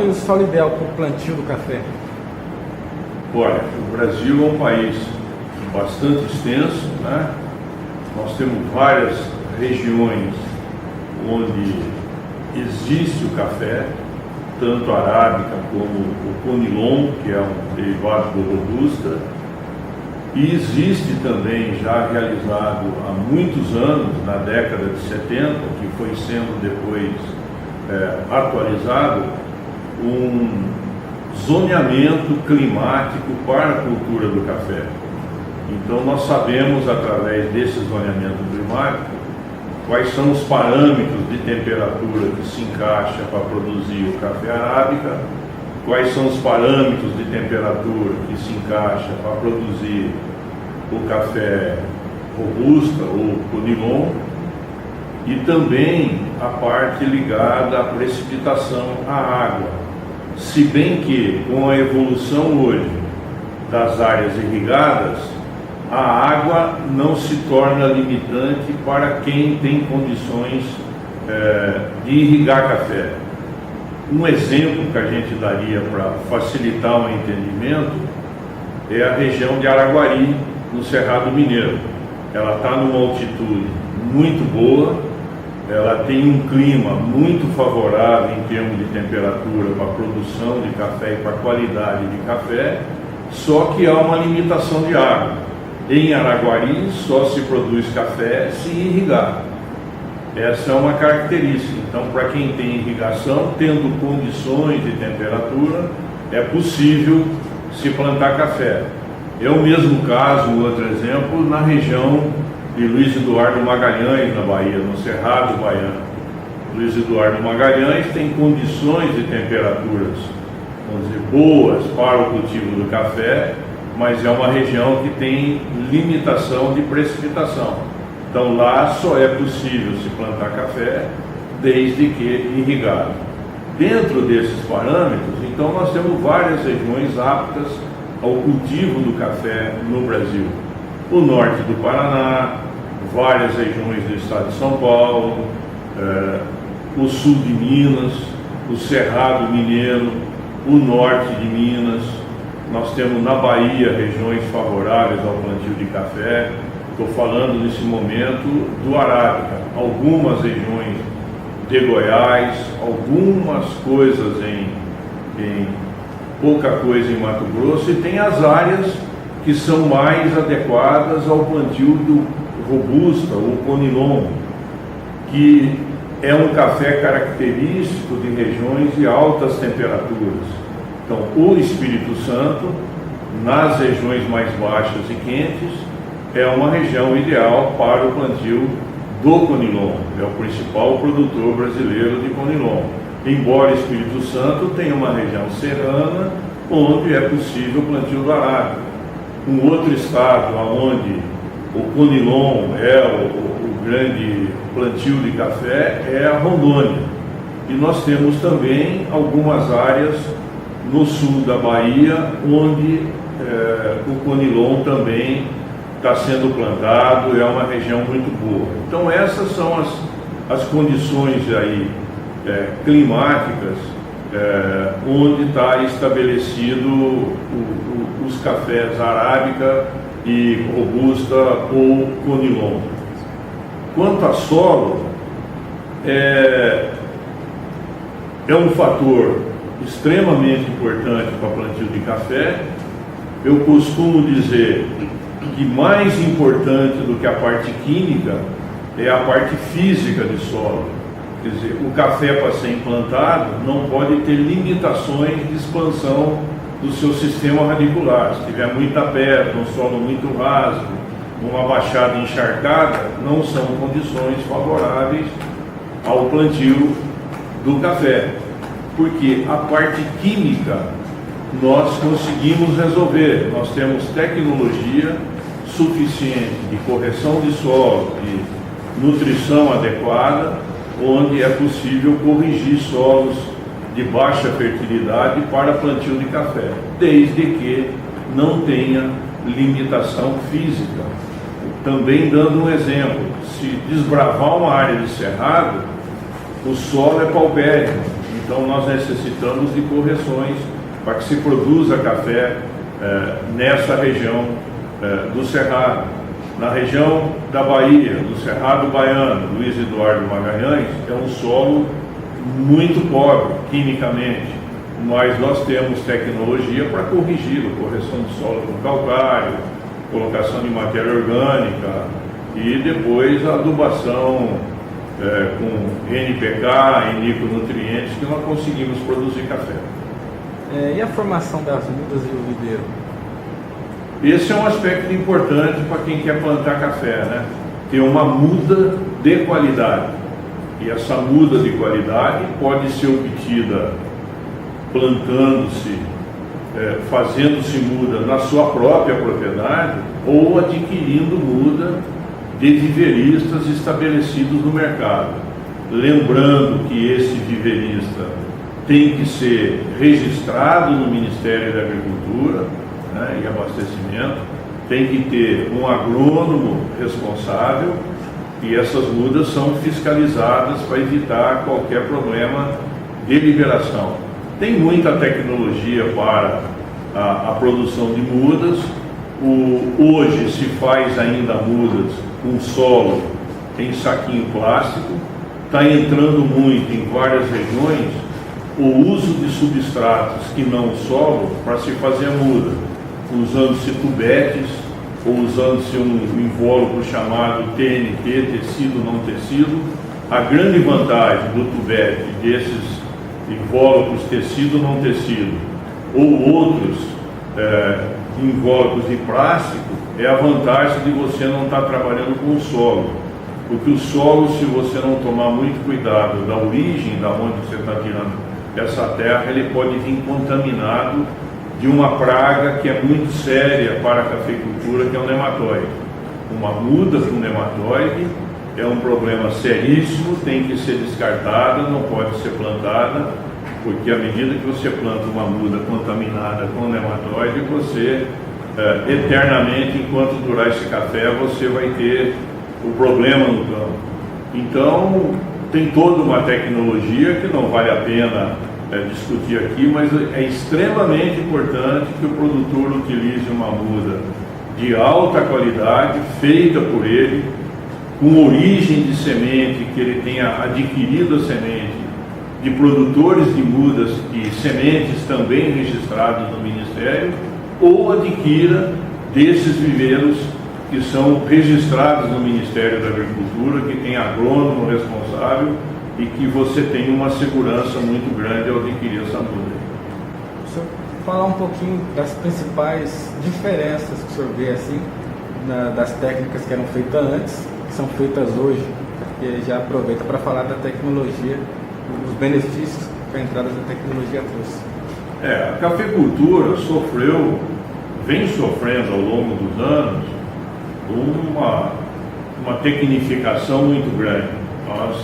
o solo ideal para o plantio do café? Olha, o Brasil é um país bastante extenso, né? Nós temos várias regiões onde existe o café, tanto a arábica como o conilon, que é um derivado do robusta, e existe também, já realizado há muitos anos, na década de 70, que foi sendo depois atualizado, um zoneamento climático para a cultura do café. Então nós sabemos, através desse zoneamento climático, quais são os parâmetros de temperatura que se encaixa para produzir o café arábica, quais são os parâmetros de temperatura que se encaixa para produzir o café robusta ou conilon, e também a parte ligada à precipitação, à água. Se bem que, com a evolução hoje das áreas irrigadas, a água não se torna limitante para quem tem condições de irrigar café. Um exemplo que a gente daria para facilitar o entendimento é a região de Araguari, no Cerrado Mineiro. Ela está numa altitude muito boa, ela tem um clima muito favorável em termos de temperatura para a produção de café e para a qualidade de café, só que há uma limitação de água. Em Araguari só se produz café se irrigar. Essa é uma característica. Então, para quem tem irrigação, tendo condições de temperatura, é possível se plantar café. É o mesmo caso, outro exemplo, na região de Luiz Eduardo Magalhães, na Bahia, no Cerrado Baiano. Luiz Eduardo Magalhães tem condições de temperaturas, vamos dizer, boas para o cultivo do café, mas é uma região que tem limitação de precipitação. Então lá só é possível se plantar café desde que irrigado. Dentro desses parâmetros, então nós temos várias regiões aptas ao cultivo do café no Brasil. O norte do Paraná, várias regiões do estado de São Paulo, o sul de Minas, o Cerrado Mineiro, o norte de Minas. Nós temos na Bahia regiões favoráveis ao plantio de café. Estou falando nesse momento do arábica. Algumas regiões de Goiás, algumas coisas pouca coisa em Mato Grosso, e tem as áreas que são mais adequadas ao plantio do robusta ou conilon, que é um café característico de regiões de altas temperaturas. Então, o Espírito Santo, nas regiões mais baixas e quentes, é uma região ideal para o plantio do conilon. É o principal produtor brasileiro de conilon. Embora o Espírito Santo tenha uma região serrana, onde é possível o plantio do arábica. Um outro estado onde o conilon é o grande plantio de café é a Rondônia. E nós temos também algumas áreas no sul da Bahia, onde o conilon também está sendo plantado, é uma região muito boa. Então essas são as condições aí climáticas onde está estabelecido os cafés arábica e robusta ou conilon. Quanto a solo, é um fator extremamente importante para o plantio de café. Eu costumo dizer que mais importante do que a parte química é a parte física de solo. Quer dizer, o café, para ser implantado, não pode ter limitações de expansão do seu sistema radicular. Se tiver muita pedra, um solo muito raso, uma baixada encharcada, não são condições favoráveis ao plantio do café. Porque a parte química nós conseguimos resolver. Nós temos tecnologia suficiente de correção de solo, de nutrição adequada, onde é possível corrigir solos de baixa fertilidade para plantio de café, desde que não tenha limitação física. Também dando um exemplo, se desbravar uma área de cerrado, o solo é paupérrimo, Então nós necessitamos de correções para que se produza café nessa região do Cerrado. Na região da Bahia, do Cerrado Baiano, Luiz Eduardo Magalhães, é um solo muito pobre quimicamente, mas nós temos tecnologia para corrigi-lo, correção de solo com calcário, colocação de matéria orgânica e depois a adubação com NPK e micronutrientes que nós conseguimos produzir café. E a formação das mudas e o videiro? Esse é um aspecto importante para quem quer plantar café, né? Ter uma muda de qualidade. E essa muda de qualidade pode ser obtida plantando-se, fazendo-se muda na sua própria propriedade ou adquirindo muda de viveristas estabelecidos no mercado. Lembrando que esse viverista tem que ser registrado no Ministério da Agricultura, né, e Abastecimento, tem que ter um agrônomo responsável e essas mudas são fiscalizadas para evitar qualquer problema de liberação. Tem muita tecnologia para a produção de mudas. Hoje se faz ainda mudas com solo em saquinho plástico. Está entrando muito em várias regiões o uso de substratos que não solo para se fazer a muda, usando-se tubetes ou usando-se um invólucro chamado TNT, tecido não tecido. A grande vantagem do tubete, desses invólucros tecido não tecido ou outros invólucros de plástico, é a vantagem de você não estar trabalhando com o solo, porque o solo, se você não tomar muito cuidado da origem da onde você está tirando essa terra, ele pode vir contaminado de uma praga que é muito séria para a cafeicultura, que é o nematóide. Uma muda com nematóide é um problema seríssimo, tem que ser descartada, não pode ser plantada, porque à medida que você planta uma muda contaminada com nematóide, você eternamente, enquanto durar esse café, você vai ter o problema no campo. Então, tem toda uma tecnologia que não vale a pena discutir aqui, mas é extremamente importante que o produtor utilize uma muda de alta qualidade, feita por ele, com origem de semente, que ele tenha adquirido a semente de produtores de mudas e sementes também registrados no Ministério, ou adquira desses viveiros que são registrados no Ministério da Agricultura, que tem agrônomo responsável e que você tem uma segurança muito grande ao adquirir essa muda. Se eu falar um pouquinho das principais diferenças que o senhor vê assim, das técnicas que eram feitas antes, que são feitas hoje, e já aproveita para falar da tecnologia, os benefícios que a entrada da tecnologia trouxe. A cafeicultura vem sofrendo ao longo dos anos uma tecnificação muito grande. Nós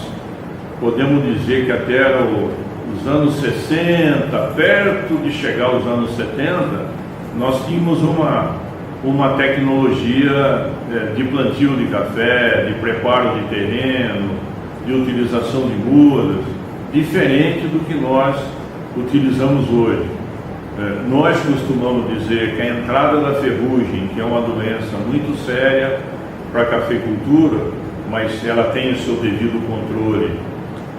podemos dizer que até os anos 60, perto de chegar aos anos 70, nós tínhamos uma tecnologia de plantio de café, de preparo de terreno, de utilização de mudas, diferente do que nós utilizamos hoje. Nós costumamos dizer que a entrada da ferrugem, que é uma doença muito séria para a cafeicultura, mas ela tem o seu devido controle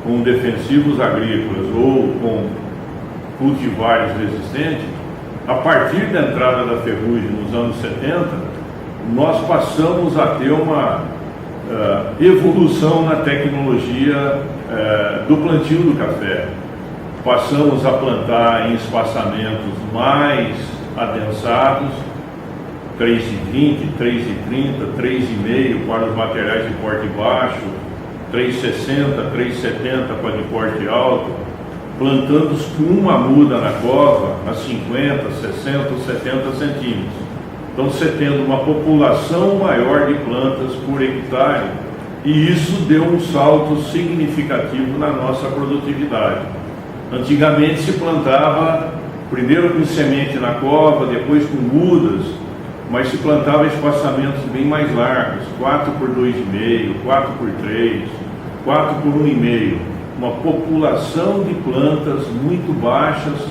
com defensivos agrícolas ou com cultivares resistentes. A partir da entrada da ferrugem nos anos 70, nós passamos a ter uma evolução na tecnologia do plantio do café. Passamos a plantar em espaçamentos mais adensados, 3,20, 3,30, 3,5 para os materiais de porte baixo, 3,60, 3,70 para de porte alto, plantando com uma muda na cova a 50, 60 ou 70 centímetros. Então você tendo uma população maior de plantas por hectare, e isso deu um salto significativo na nossa produtividade. Antigamente se plantava primeiro com semente na cova, depois com mudas, mas se plantava espaçamentos bem mais largos, 4 por 2,5, 4 por 3, 4 por 1,5. uma população de plantas muito baixas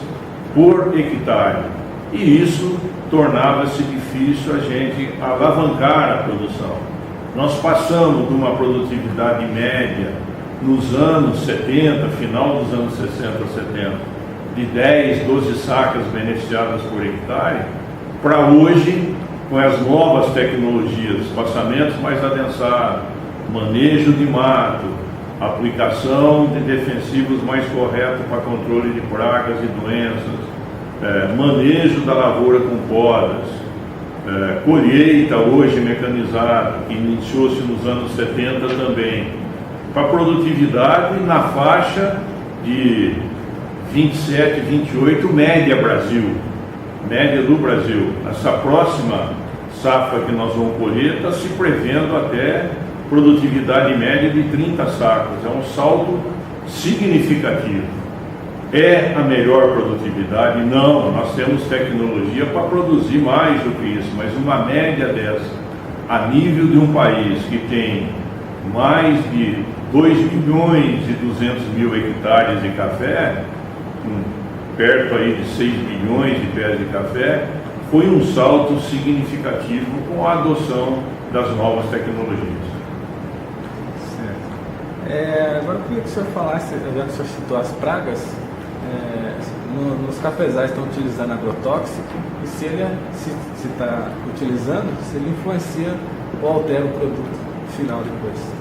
por hectare. E isso tornava-se difícil a gente alavancar a produção. Nós passamos de uma produtividade média nos anos 70, final dos anos 60, 70, de 10, 12 sacas beneficiadas por hectare, para hoje, com as novas tecnologias, espaçamentos mais adensados, manejo de mato, aplicação de defensivos mais correto para controle de pragas e doenças, manejo da lavoura com podas, colheita hoje mecanizada, que iniciou-se nos anos 70 também, para produtividade na faixa de 27, 28, média do Brasil. Essa próxima safra que nós vamos colher está se prevendo até produtividade média de 30 sacos. É um salto significativo. É a melhor produtividade? Não, nós temos tecnologia para produzir mais do que isso, mas uma média dessa, a nível de um país que tem mais de 2 milhões e 200 mil hectares de café, perto aí de 6 milhões de pés de café, foi um salto significativo com a adoção das novas tecnologias. Certo. Agora eu queria que o senhor falasse, já que o senhor citou as pragas, nos cafezais estão utilizando agrotóxico, e se ele está utilizando, se ele influencia ou altera o produto final depois.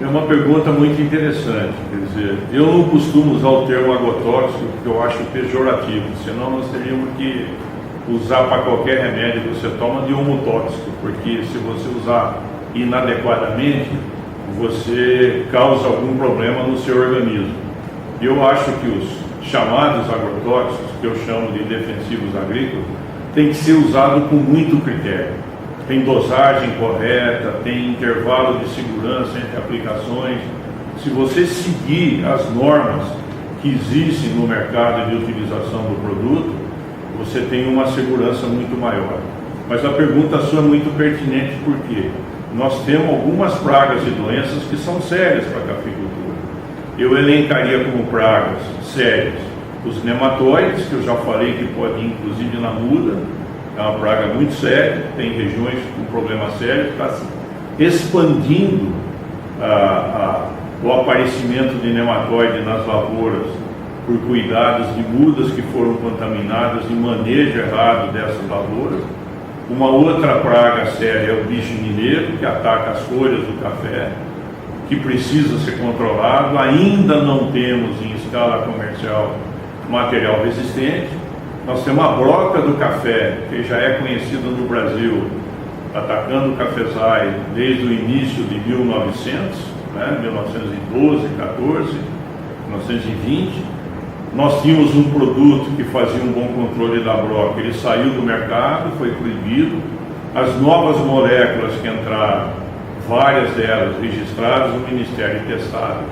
É uma pergunta muito interessante, quer dizer, eu não costumo usar o termo agrotóxico porque eu acho pejorativo, senão nós teríamos que usar para qualquer remédio que você toma de homotóxico, porque se você usar inadequadamente, você causa algum problema no seu organismo. Eu acho que os chamados agrotóxicos, que eu chamo de defensivos agrícolas, tem que ser usado com muito critério. Tem dosagem correta, tem intervalo de segurança entre aplicações. Se você seguir as normas que existem no mercado de utilização do produto, você tem uma segurança muito maior. Mas a pergunta sua é muito pertinente porque nós temos algumas pragas e doenças que são sérias para a cafeicultura. Eu elencaria como pragas sérias os nematóides, que eu já falei que pode ir inclusive na muda. É uma praga muito séria, tem regiões com problema sério, está expandindo o aparecimento de nematóide nas lavouras por cuidados de mudas que foram contaminadas e manejo errado dessas lavouras. Uma outra praga séria é o bicho mineiro, que ataca as folhas do café, que precisa ser controlado. Ainda não temos em escala comercial material resistente. Nós temos a broca do café, que já é conhecida no Brasil, atacando cafezais desde o início de 1900, 1912, 14, 1920. Nós tínhamos um produto que fazia um bom controle da broca, ele saiu do mercado, foi proibido. As novas moléculas que entraram, várias delas registradas no Ministério e testadas,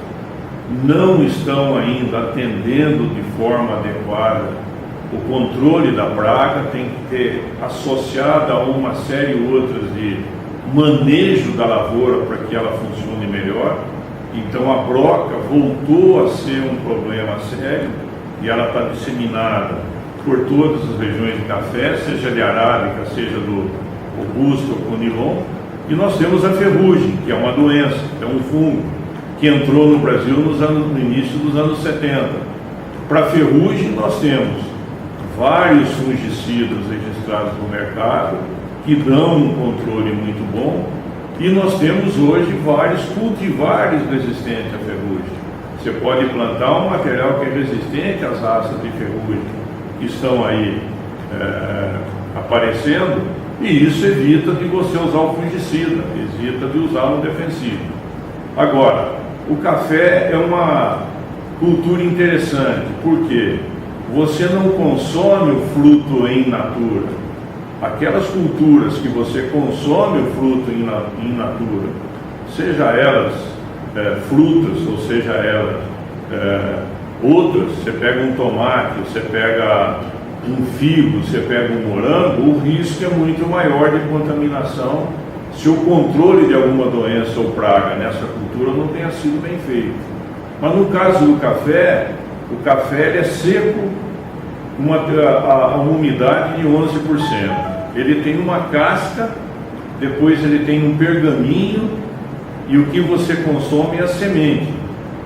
não estão ainda atendendo de forma adequada. O controle da praga tem que ter associado a uma série outras de manejo da lavoura para que ela funcione melhor. Então a broca voltou a ser um problema sério e ela está disseminada por todas as regiões de café, seja de arábica, seja do robusto ou conilon. E nós temos a ferrugem, que é uma doença, é um fungo, que entrou no Brasil no início dos anos 70. Para a ferrugem nós temos vários fungicidas registrados no mercado que dão um controle muito bom, e nós temos hoje vários cultivares resistentes à ferrugem. Você pode plantar um material que é resistente às raças de ferrugem que estão aí aparecendo, e isso evita de você usar o fungicida, evita de usar um defensivo. Agora, o café é uma cultura interessante, porque você não consome o fruto em natura. Aquelas culturas que você consome o fruto em natura, seja elas frutas ou seja elas outras, você pega um tomate, você pega um figo, você pega um morango, o risco é muito maior de contaminação se o controle de alguma doença ou praga nessa cultura não tenha sido bem feito. Mas no caso do café, o café ele é seco, a umidade de 11%. Ele tem uma casca, depois ele tem um pergaminho, e o que você consome é a semente.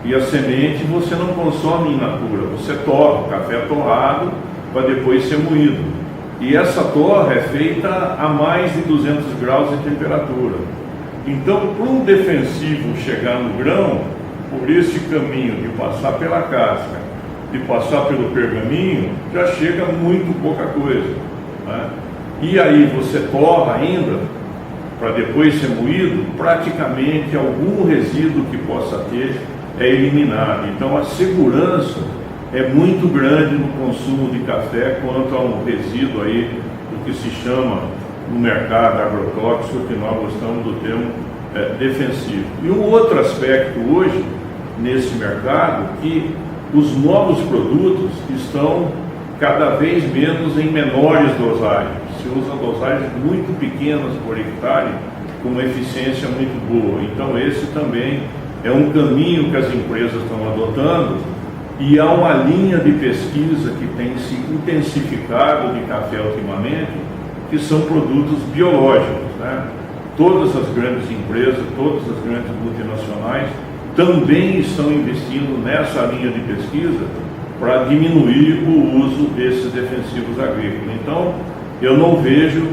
E a semente você não consome in natura, você torra, o café é torrado para depois ser moído. E essa torra é feita a mais de 200 graus de temperatura. Então, para um defensivo chegar no grão, por esse caminho de passar pela casca, de passar pelo pergaminho, já chega muito pouca coisa, né? E aí você torra ainda, para depois ser moído, praticamente algum resíduo que possa ter é eliminado. Então a segurança é muito grande no consumo de café quanto a um resíduo aí do que se chama no mercado agrotóxico, que nós gostamos do termo defensivo. E um outro aspecto hoje nesse mercado, que os novos produtos estão cada vez menos em menores dosagens. Se usa dosagens muito pequenas por hectare, com uma eficiência muito boa. Então esse também é um caminho que as empresas estão adotando, e há uma linha de pesquisa que tem se intensificado de café ultimamente, que são produtos biológicos, né? Todas as grandes empresas, todas as grandes multinacionais também estão investindo nessa linha de pesquisa para diminuir o uso desses defensivos agrícolas. Então, eu não vejo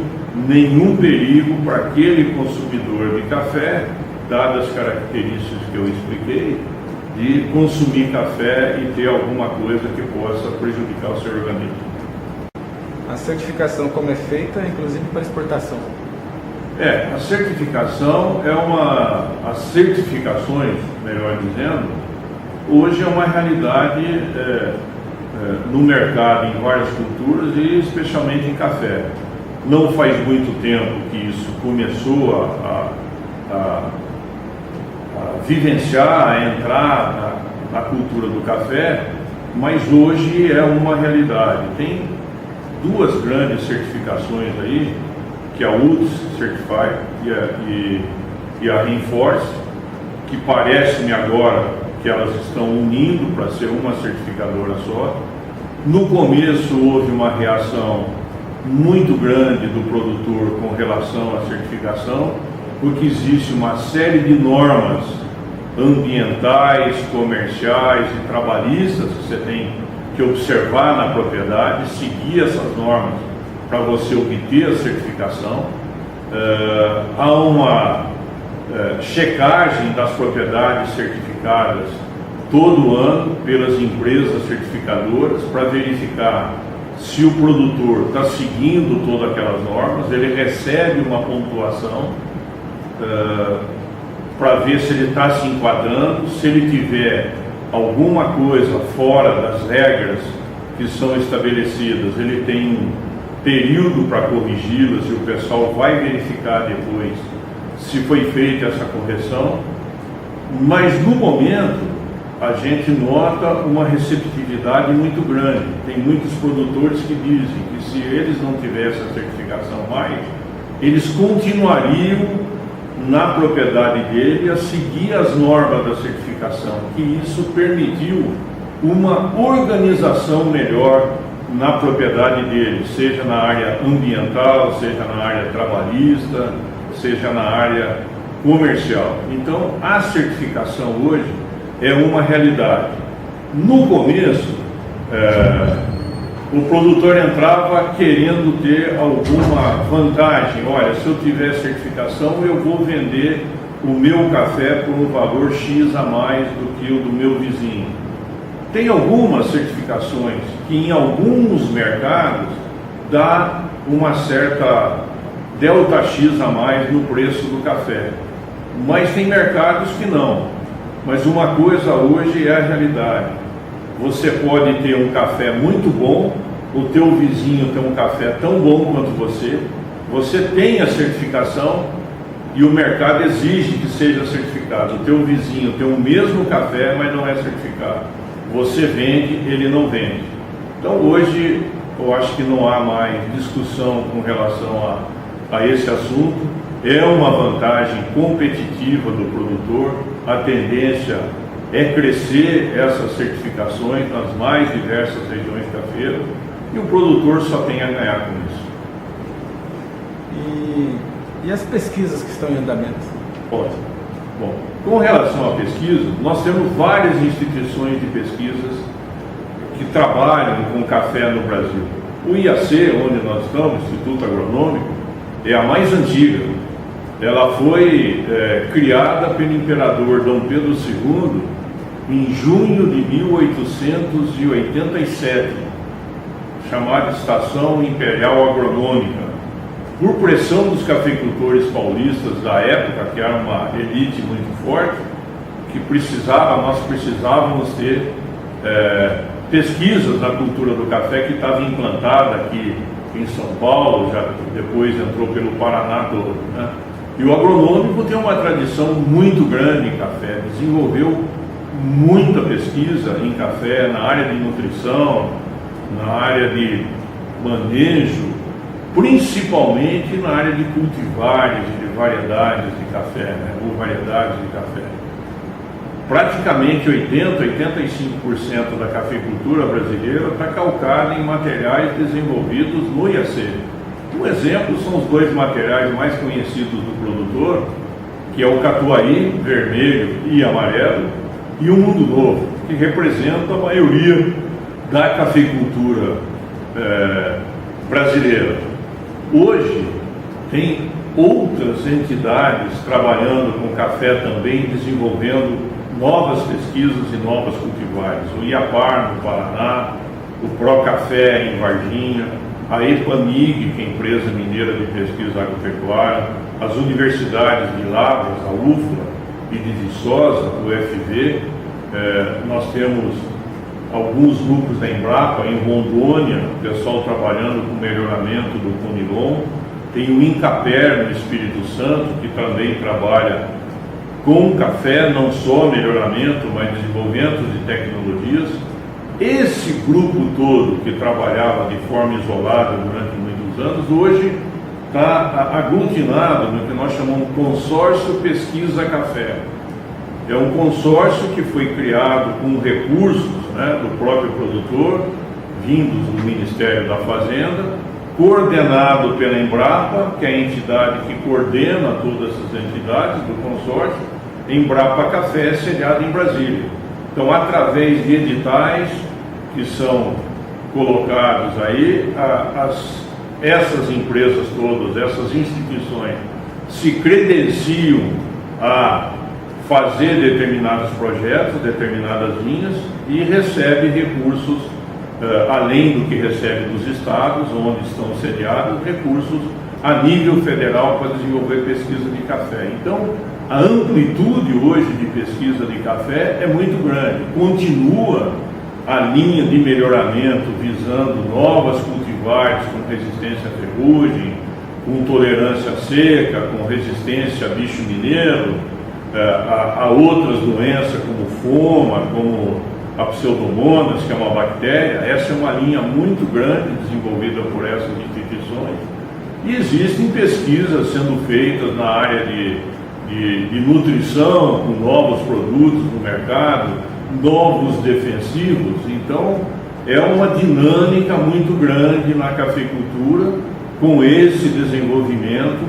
nenhum perigo para aquele consumidor de café, dadas as características que eu expliquei, de consumir café e ter alguma coisa que possa prejudicar o seu organismo. A certificação como é feita, inclusive para exportação? A certificação as certificações, melhor dizendo, hoje é uma realidade no mercado em várias culturas e especialmente em café. Não faz muito tempo que isso começou a vivenciar, a entrar na cultura do café, mas hoje é uma realidade. Tem duas grandes certificações aí, que é a UTZ Certified e a Reinforce, que parece-me agora que elas estão unindo para ser uma certificadora só. No começo houve uma reação muito grande do produtor com relação à certificação, porque existe uma série de normas ambientais, comerciais e trabalhistas que você tem que observar na propriedade, seguir essas normas para você obter a certificação. Há uma checagem das propriedades certificadas todo ano pelas empresas certificadoras para verificar se o produtor está seguindo todas aquelas normas. Ele recebe uma pontuação para ver se ele está se enquadrando. Se ele tiver alguma coisa fora das regras que são estabelecidas, ele tem um período para corrigi-las e o pessoal vai verificar depois se foi feita essa correção. Mas no momento a gente nota uma receptividade muito grande. Tem muitos produtores que dizem que se eles não tivessem a certificação mais, eles continuariam na propriedade dele a seguir as normas da certificação, que isso permitiu uma organização melhor na propriedade dele, seja na área ambiental, seja na área trabalhista, seja na área comercial. Então, a certificação hoje é uma realidade. No começo, o produtor entrava querendo ter alguma vantagem. Olha, se eu tiver certificação, eu vou vender o meu café por um valor X a mais do que o do meu vizinho. Tem algumas certificações que em alguns mercados dá uma certa delta X a mais no preço do café, mas tem mercados que não. Mas uma coisa hoje é a realidade: você pode ter um café muito bom, o teu vizinho tem um café tão bom quanto você tem a certificação e o mercado exige que seja certificado. O teu vizinho tem o mesmo café, mas não é certificado. Você vende, ele não vende. Então hoje eu acho que não há mais discussão com relação a esse assunto. É uma vantagem competitiva do produtor. A tendência é crescer essas certificações nas mais diversas regiões cafeiras, e o produtor só tem a ganhar com isso. E as pesquisas que estão em andamento? Pode. Bom, com relação à pesquisa, nós temos várias instituições de pesquisas que trabalham com café no Brasil. O IAC, onde nós estamos, Instituto Agronômico, é a mais antiga. Ela foi criada pelo imperador Dom Pedro II em junho de 1887, chamada Estação Imperial Agronômica, por pressão dos cafeicultores paulistas da época, que era uma elite muito forte, que nós precisávamos ter pesquisas na cultura do café, que estava implantada aqui em São Paulo, já depois entrou pelo Paraná todo, né? E o agronômico tem uma tradição muito grande em café, desenvolveu muita pesquisa em café na área de nutrição, na área de manejo, principalmente na área de cultivares e de variedades de café, né? Ou variedades de café. Praticamente 80-85% da cafeicultura brasileira está calcada em materiais desenvolvidos no IAC. Um exemplo são os dois materiais mais conhecidos do produtor, que é o Catuai, vermelho e amarelo, e o Mundo Novo, que representa a maioria da cafeicultura brasileira. Hoje, tem outras entidades trabalhando com café também, desenvolvendo novas pesquisas e novas cultivares. O IAPAR no Paraná, o Procafé em Varginha, a EPAMIG, que é a empresa mineira de pesquisa agropecuária, as universidades de Lavras, a UFLA, e de Viçosa, o UFV. Nós temos alguns grupos da Embrapa em Rondônia, o pessoal trabalhando com melhoramento do Conilon. Tem o Incaper no Espírito Santo, que também trabalha com café, não só melhoramento, mas desenvolvimento de tecnologias. Esse grupo todo que trabalhava de forma isolada durante muitos anos, hoje está aglutinado no que nós chamamos de Consórcio Pesquisa Café. É um consórcio que foi criado com recursos, né, do próprio produtor, vindos do Ministério da Fazenda, coordenado pela Embrapa, que é a entidade que coordena todas essas entidades do consórcio. Embrapa Café é sediada em Brasília. Então, através de editais que são colocados aí, essas empresas todas, essas instituições, se credenciam a fazer determinados projetos, determinadas linhas, e recebe recursos, além do que recebe dos estados, onde estão sediados, recursos a nível federal para desenvolver pesquisa de café. Então, a amplitude hoje de pesquisa de café é muito grande. Continua a linha de melhoramento visando novas cultivares com resistência à ferrugem, com tolerância à seca, com resistência a bicho mineiro, a outras doenças como foma, como a pseudomonas, que é uma bactéria. Essa é uma linha muito grande desenvolvida por essas instituições. E existem pesquisas sendo feitas na área de nutrição, com novos produtos no mercado, novos defensivos. Então, é uma dinâmica muito grande na cafeicultura, com esse desenvolvimento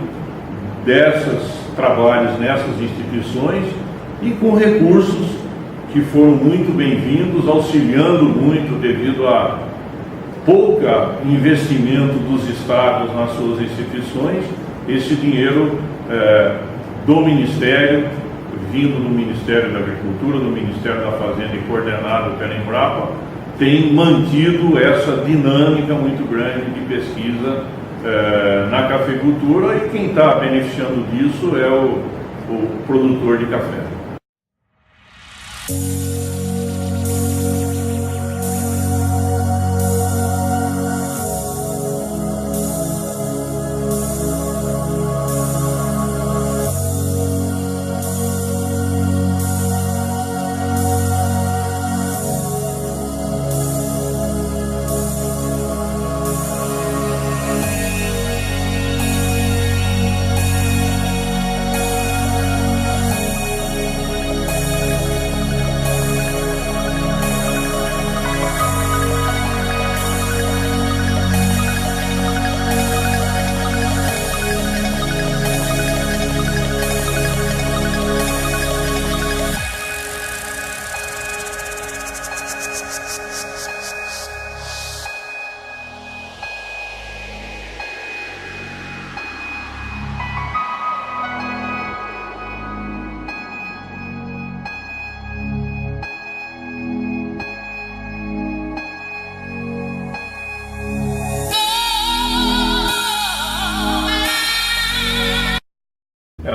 desses trabalhos nessas instituições e com recursos que foram muito bem-vindos, auxiliando muito devido a pouco investimento dos estados nas suas instituições. Esse dinheiro do Ministério, vindo do Ministério da Agricultura, do Ministério da Fazenda e coordenado pela Embrapa, tem mantido essa dinâmica muito grande de pesquisa na cafeicultura, e quem está beneficiando disso é o produtor de café.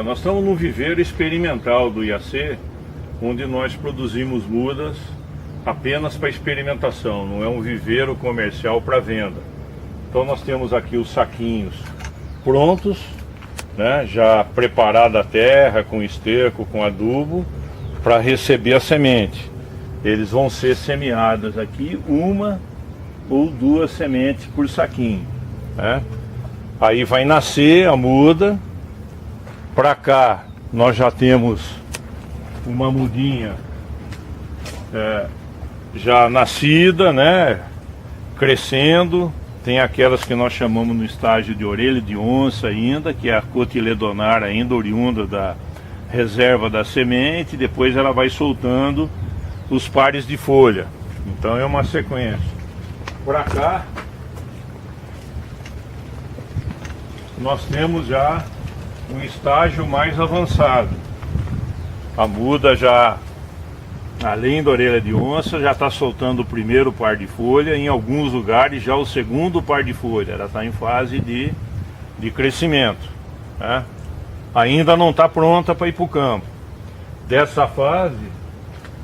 Nós estamos no viveiro experimental do IAC, onde nós produzimos mudas apenas para experimentação, não é um viveiro comercial para venda. Então nós temos aqui os saquinhos prontos, né, já preparada a terra, com esterco, com adubo, para receber a semente. Eles vão ser semeadas aqui, uma ou duas sementes por saquinho, né? Aí vai nascer a muda. Para cá nós já temos uma mudinha já nascida, né, crescendo. Tem aquelas que nós chamamos no estágio de orelha de onça ainda, que é a cotiledonar ainda oriunda da reserva da semente. Depois ela vai soltando os pares de folha. Então é uma sequência. Para cá nós temos já um estágio mais avançado. A muda já, além da orelha de onça, já está soltando o primeiro par de folha, em alguns lugares já o segundo par de folha. Ela está em fase de crescimento, né? Ainda não está pronta para ir para o campo. Dessa fase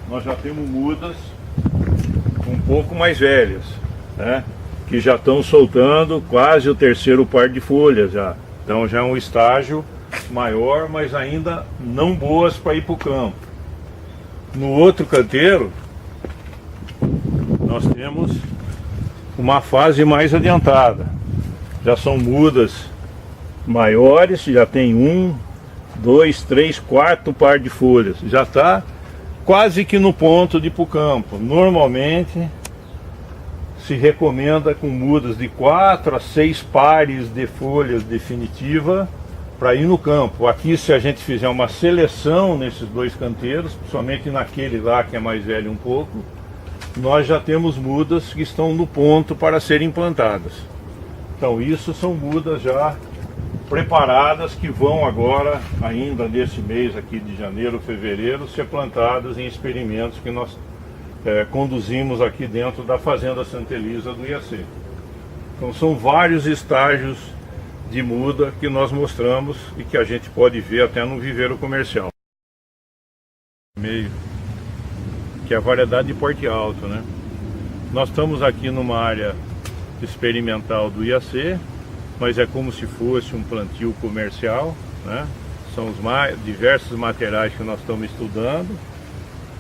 nós já temos mudas um pouco mais velhas, né, que já estão soltando quase o terceiro par de folhas já. Então já é um estágio maior, mas ainda não boas para ir para o campo. No outro canteiro nós temos uma fase mais adiantada. Já são mudas maiores, já tem 1, 2, 3, 4 par de folhas. Já está quase que no ponto de ir para o campo. Normalmente se recomenda com mudas de 4 a 6 pares de folhas definitiva para ir no campo. Aqui, se a gente fizer uma seleção nesses dois canteiros, principalmente naquele lá que é mais velho um pouco, nós já temos mudas que estão no ponto para serem plantadas. Então isso são mudas já preparadas que vão agora, ainda nesse mês aqui de janeiro, fevereiro, ser plantadas em experimentos que nós conduzimos aqui dentro da Fazenda Santa Elisa do IAC. Então são vários estágios de muda que nós mostramos e que a gente pode ver até no viveiro comercial. Meio que é a variedade de porte alto, né? Nós estamos aqui numa área experimental do IAC, mas é como se fosse um plantio comercial, né? São os diversos materiais que nós estamos estudando.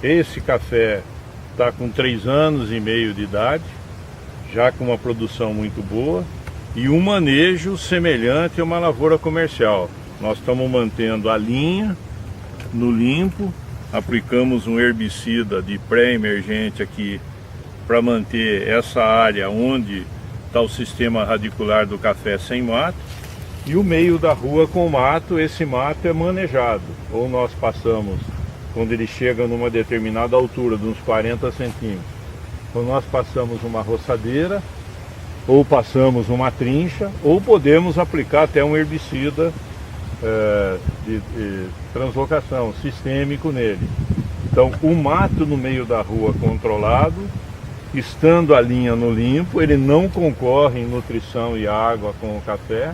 Esse café está com 3 anos e meio de idade, já com uma produção muito boa e um manejo semelhante a uma lavoura comercial. Nós estamos mantendo a linha no limpo, aplicamos um herbicida de pré-emergente aqui para manter essa área onde está o sistema radicular do café sem mato, e o meio da rua com mato. Esse mato é manejado, ou nós passamos, quando ele chega numa determinada altura, de uns 40 centímetros, ou nós passamos uma roçadeira, ou passamos uma trincha, ou podemos aplicar até um herbicida de translocação sistêmico nele. Então o mato no meio da rua controlado, estando a linha no limpo, ele não concorre em nutrição e água com o café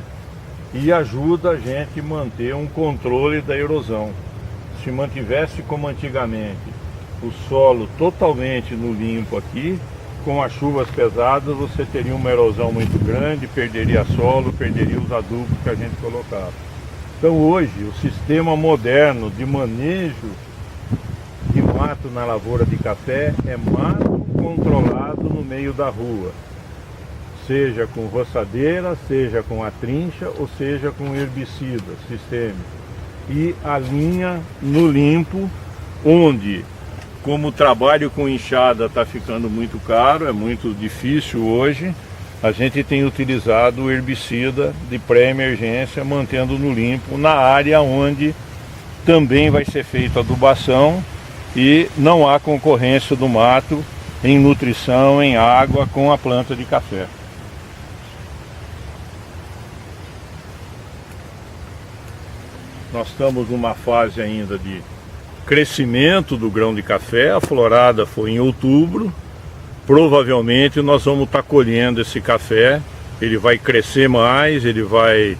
e ajuda a gente a manter um controle da erosão. Se mantivesse como antigamente o solo totalmente no limpo aqui, com as chuvas pesadas você teria uma erosão muito grande, perderia solo, perderia os adubos que a gente colocava. Então hoje o sistema moderno de manejo de mato na lavoura de café é mato controlado no meio da rua, seja com roçadeira, seja com a trincha, ou seja com herbicida sistêmico, e a linha no limpo, onde, como o trabalho com enxada está ficando muito caro, é muito difícil hoje, a gente tem utilizado o herbicida de pré-emergência, mantendo no limpo na área onde também vai ser feita adubação e não há concorrência do mato em nutrição, em água com a planta de café. Nós estamos numa fase ainda de crescimento do grão de café. A florada foi em outubro. Provavelmente nós vamos estar colhendo esse café. Ele vai crescer mais, ele vai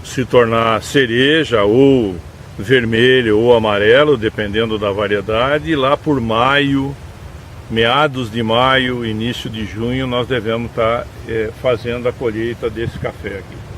se tornar cereja ou vermelho ou amarelo, dependendo da variedade, e lá por maio, meados de maio, início de junho, nós devemos estar fazendo a colheita desse café aqui.